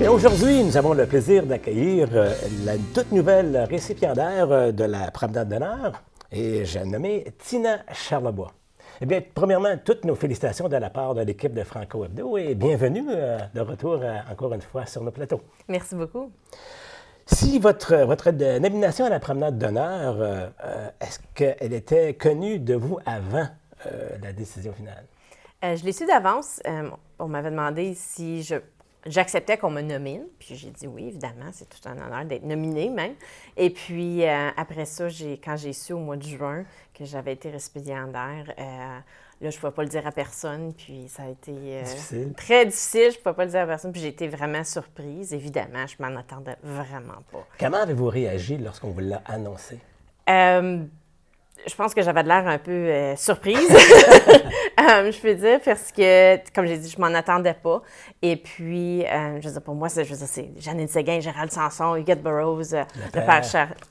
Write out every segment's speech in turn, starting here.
Bien, aujourd'hui, nous avons le plaisir d'accueillir la toute nouvelle récipiendaire de la promenade d'honneur, et j'ai nommé Tina Charlebois. Eh bien, premièrement, toutes nos félicitations de la part de l'équipe de Franco Hebdo et bienvenue de retour encore une fois sur nos plateaux. Merci beaucoup. Si votre nomination à la promenade d'honneur, est-ce qu'elle était connue de vous avant la décision finale? Je l'ai su d'avance. On m'avait demandé si j'acceptais qu'on me nomine. Puis j'ai dit oui, évidemment, c'est tout un honneur d'être nominée même. Et puis après ça, quand j'ai su au mois de juin que j'avais été récipiendaire, là, je ne pouvais pas le dire à personne. Puis ça a été très difficile. Je ne pouvais pas le dire à personne. Puis j'ai été vraiment surprise. Évidemment, je m'en attendais vraiment pas. Comment avez-vous réagi lorsqu'on vous l'a annoncé? Je pense que j'avais de l'air un peu surprise, je peux dire, parce que, comme j'ai dit, je m'en attendais pas. Et puis, je veux dire, pour moi, c'est Jeannine Séguin, Gérald Sanson, Huguette Burroughs, le père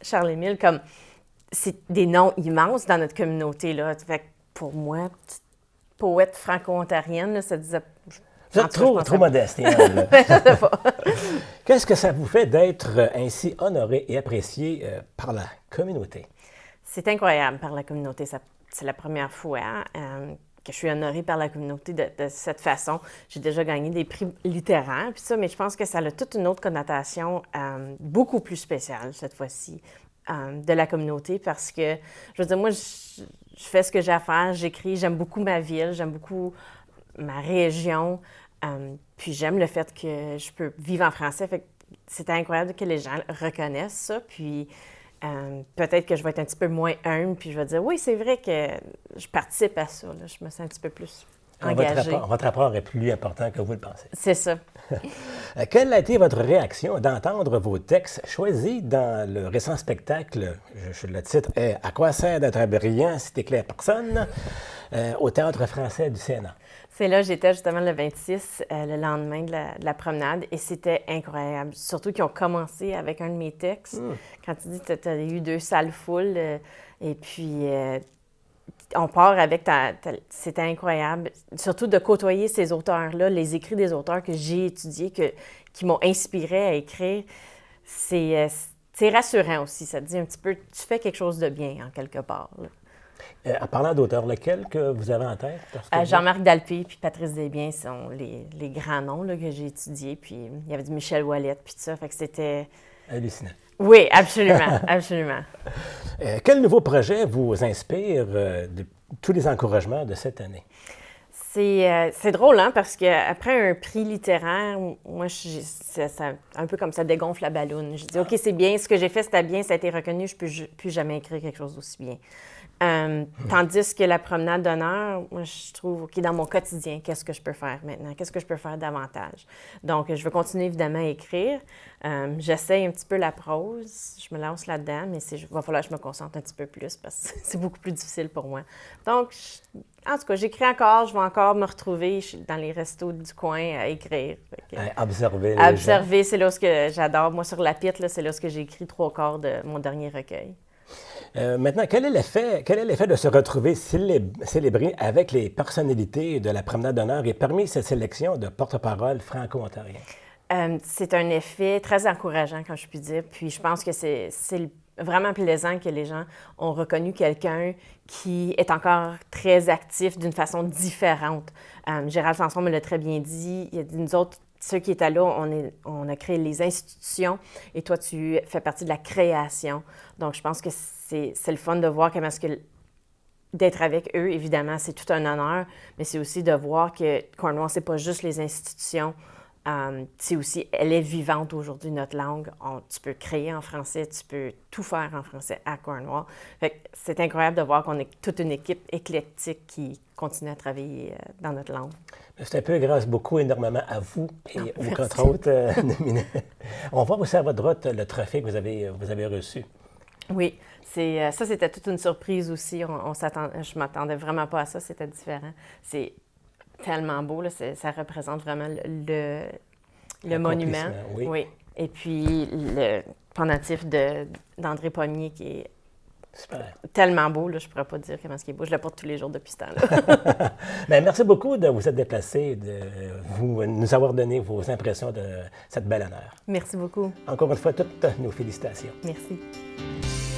Charles-Émile, comme c'est des noms immenses dans notre communauté, là. Fait que pour moi, petite poète franco-ontarienne, là, ça disait... Vous êtes trop modeste, hein, je sais pas. Qu'est-ce que ça vous fait d'être ainsi honoré et apprécié par la communauté? C'est incroyable par la communauté. C'est la première fois que je suis honorée par la communauté de cette façon. J'ai déjà gagné des prix littéraires, puis ça, mais je pense que ça a toute une autre connotation beaucoup plus spéciale cette fois-ci de la communauté parce que, je veux dire, moi, je fais ce que j'ai à faire, j'écris, j'aime beaucoup ma ville, j'aime beaucoup ma région, puis j'aime le fait que je peux vivre en français. Fait que c'est incroyable que les gens reconnaissent ça, puis... peut-être que je vais être un petit peu moins humble, puis je vais dire, oui, c'est vrai que je participe à ça. Là. Je me sens un petit peu plus engagée. Votre rapport est plus important que vous le pensez. C'est ça. Quelle a été votre réaction d'entendre vos textes choisis dans le récent spectacle, le titre est « À quoi sert d'être brillant si t'éclaires personne ?» au Théâtre français du Sénat? C'est là, j'étais justement le 26, le lendemain de la promenade, et c'était incroyable. Surtout qu'ils ont commencé avec un de mes textes. Quand tu dis que tu as eu 2 salles full, et puis on part avec c'était incroyable. Surtout de côtoyer ces auteurs-là, les écrits des auteurs que j'ai étudiés, qui m'ont inspiré à écrire. C'est rassurant aussi. Ça te dit un petit peu, tu fais quelque chose de bien, en quelque part, là. En parlant d'auteurs, lequel que vous avez en tête? Jean-Marc Dalpé puis Patrice Desbiens sont les grands noms là, que j'ai étudiés. Puis il y avait du Michel Ouellette puis tout ça. Fait que c'était... hallucinant. Oui, absolument, absolument. Quel nouveau projet vous inspire de tous les encouragements de cette année? C'est drôle, hein, parce qu'après un prix littéraire, moi, c'est un peu comme ça dégonfle la balloune. Je dis, OK, c'est bien, ce que j'ai fait, c'était bien, ça a été reconnu, je ne peux plus jamais écrire quelque chose d'aussi bien. Tandis que la promenade d'honneur, moi, je trouve, OK, dans mon quotidien, qu'est-ce que je peux faire maintenant? Qu'est-ce que je peux faire davantage? Donc, je veux continuer évidemment à écrire. J'essaie un petit peu la prose, je me lance là-dedans, mais il va falloir que je me concentre un petit peu plus parce que c'est beaucoup plus difficile pour moi. Donc, en tout cas, j'écris encore, je vais encore me retrouver dans les restos du coin à écrire. Observer, c'est là où j'adore. Moi, sur la pite, c'est là où j'ai écrit 3/4 de mon dernier recueil. Maintenant, quel est l'effet de se retrouver célébré avec les personnalités de la promenade d'honneur et parmi cette sélection de porte-parole franco-ontariens? C'est un effet très encourageant, comme je puis dire. Puis je pense que c'est vraiment plaisant que les gens ont reconnu quelqu'un qui est encore très actif d'une façon différente. Gérald Sanson me l'a très bien dit. Il a dit, nous autres, ceux qui étaient là, on a créé les institutions et toi, tu fais partie de la création. Donc, je pense que c'est le fun de voir comment est-ce que d'être avec eux, évidemment, c'est tout un honneur, mais c'est aussi de voir que Cornwall, c'est pas juste les institutions, c'est aussi, elle est vivante aujourd'hui, notre langue. Tu peux créer en français, tu peux tout faire en français à Cornwall. Fait que c'est incroyable de voir qu'on est toute une équipe éclectique qui continue à travailler dans notre langue. C'est un peu grâce énormément à vous et aux quatre autres nominés. On voit aussi à votre droite le trophée que vous avez reçu. Oui, ça, c'était toute une surprise aussi. Je m'attendais vraiment pas à ça, c'était différent. C'est tellement beau, là, ça représente vraiment le monument. Oui. Et puis, le pendentif d'André Pommier qui est Super. Tellement beau, là, je ne pourrais pas dire comment est-ce qu'il est beau. Je le porte tous les jours depuis ce temps-là. Bien, merci beaucoup de vous être déplacé, de nous avoir donné vos impressions de cette belle honneur. Merci beaucoup. Encore une fois, toutes nos félicitations. Merci.